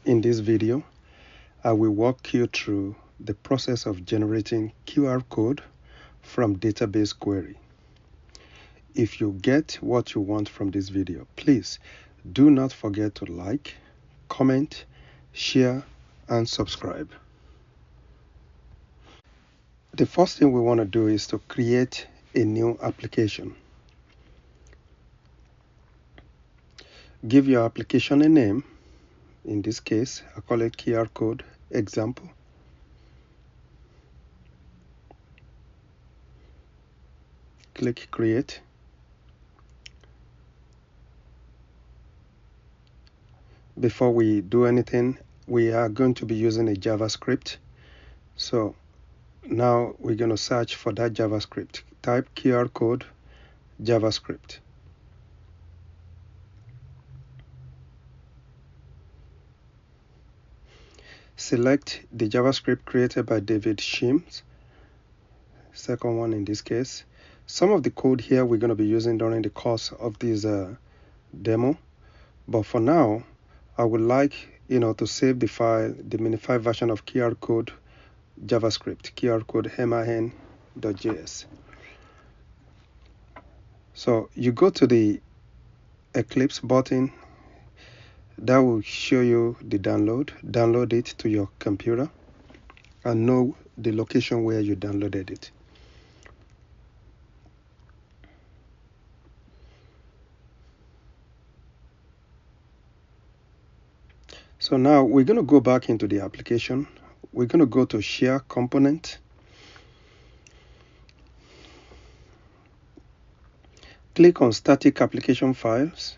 In this video, I will walk you through the process of generating QR code from database query. If you get what you want from this video, please do not forget to like, comment, share, and subscribe. The first thing we want to do is to create a new application. Give your application a name. In this case, I call it QR code example. Click create. Before we do anything, we are going to be using a JavaScript. So now we're going to search for that JavaScript. Type QR code JavaScript. Select the JavaScript created by David Shims, second one in this case. Some of the code here we're going to be using during the course of this demo, but for now I would like to save the file, the minified version of QR code JavaScript, QR code min.js. So you go to the Eclipse button. That will show you the download. Download it to your computer and know the location where you downloaded it. So now we're going to go back into the application. We're going to go to Share Component. Click on Static Application Files.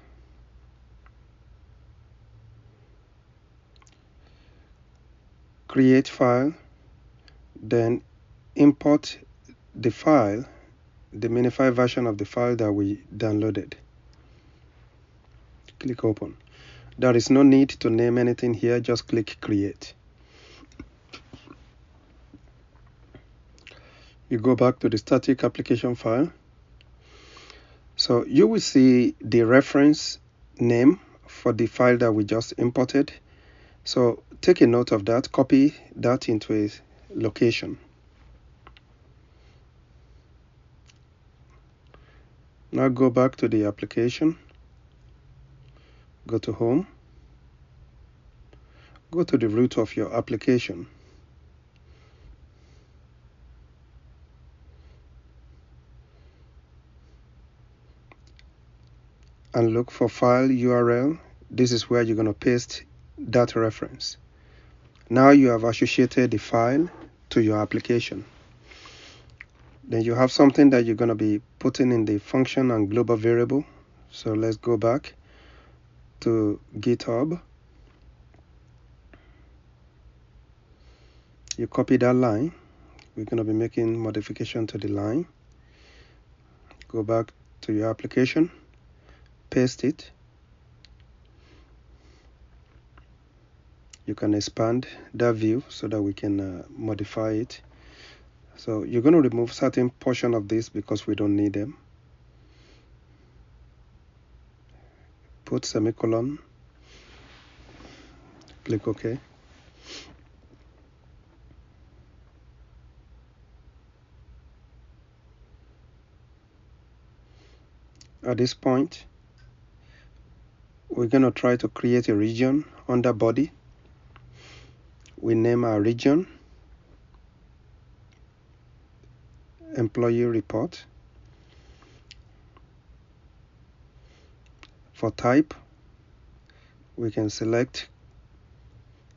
Create file. Then import the file, the minified version of the file that we downloaded. Click Open. There is no need to name anything here, just click Create. You go back to the static application file. So you will see the reference name for the file that we just imported. So take a note of that, copy that into a location. Now go back to the application. Go to Home. Go to the root of your application. And look for file URL. This is where you're going to paste that reference. Now you have associated the file to your application. Then you have something that you're going to be putting in the function and global variable. So let's go back to GitHub. You copy that line. We're going to be making modification to the line. Go back to your application. Paste it. You can expand that view so that we can modify it. So you're going to remove certain portion of this because we don't need them. Put semicolon. Click OK. At this point, we're going to try to create a region under body. We name our region Employee Report. For type, we can select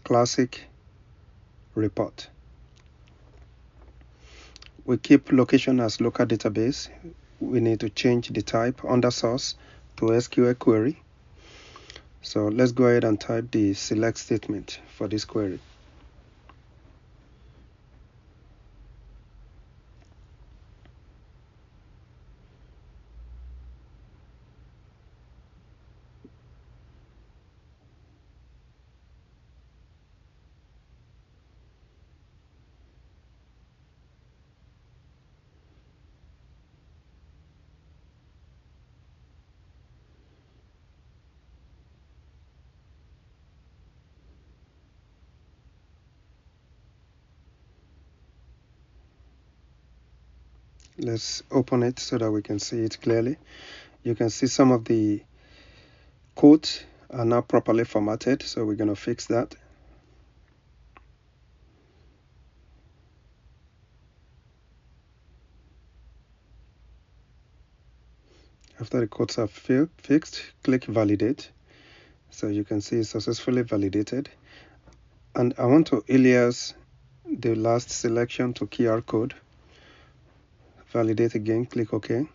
Classic Report. We keep location as local database. We need to change the type under source to SQL query. So let's go ahead and type the select statement for this query. Let's open it so that we can see it clearly. You can see some of the codes are now properly formatted, so we're going to fix that. After the codes are fixed, click validate. So you can see it's successfully validated. And I want to alias the last selection to QR code. Validate again, click OK.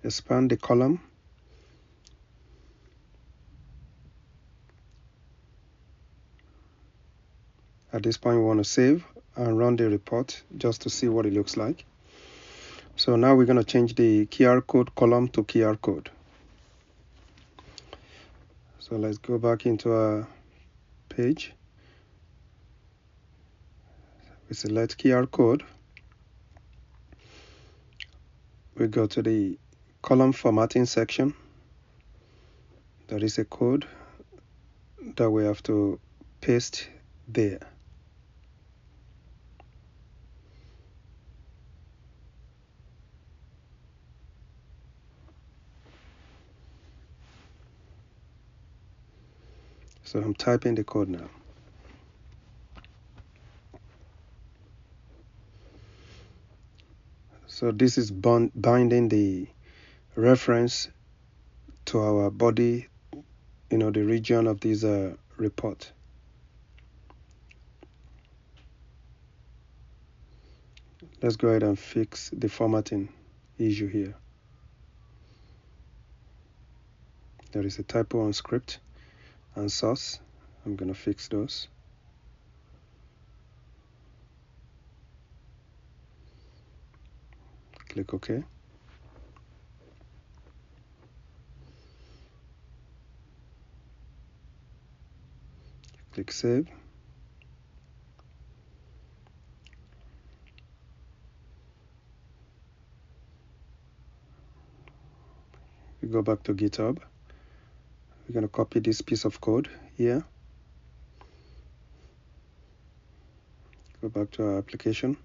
Expand the column. At this point, we want to save and run the report just to see what it looks like. So now we're going to change the QR code column to QR code. So let's go back into our page. We select QR code. We go to the column formatting section. There is a code that we have to paste there. So I'm typing the code now. So this is binding the reference to our body, the region of this report. Let's go ahead and fix the formatting issue here. There is a typo on script and source. I'm going to fix those. Click OK. Click Save. We go back to GitHub. We're going to copy this piece of code here. Go back to our application.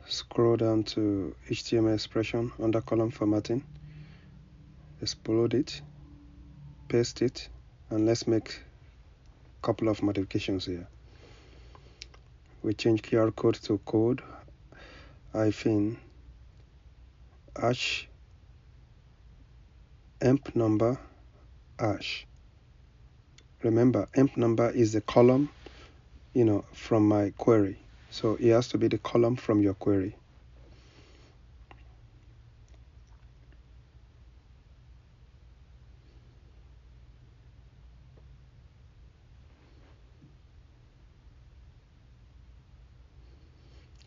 Scroll down to HTML expression under column formatting. Explode it. Paste it. And let's make a couple of modifications here. We change QR code to code -hash emp number hash. Remember, emp number is the column, from my query. So it has to be the column from your query.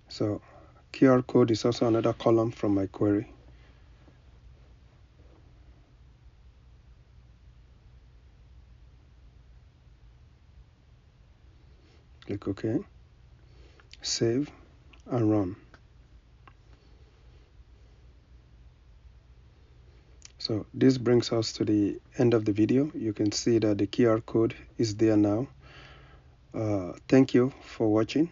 So QR code is also another column from my query. Click OK. Save and run. So this brings us to the end of the video. You can see that the QR code is there now. Thank you for watching.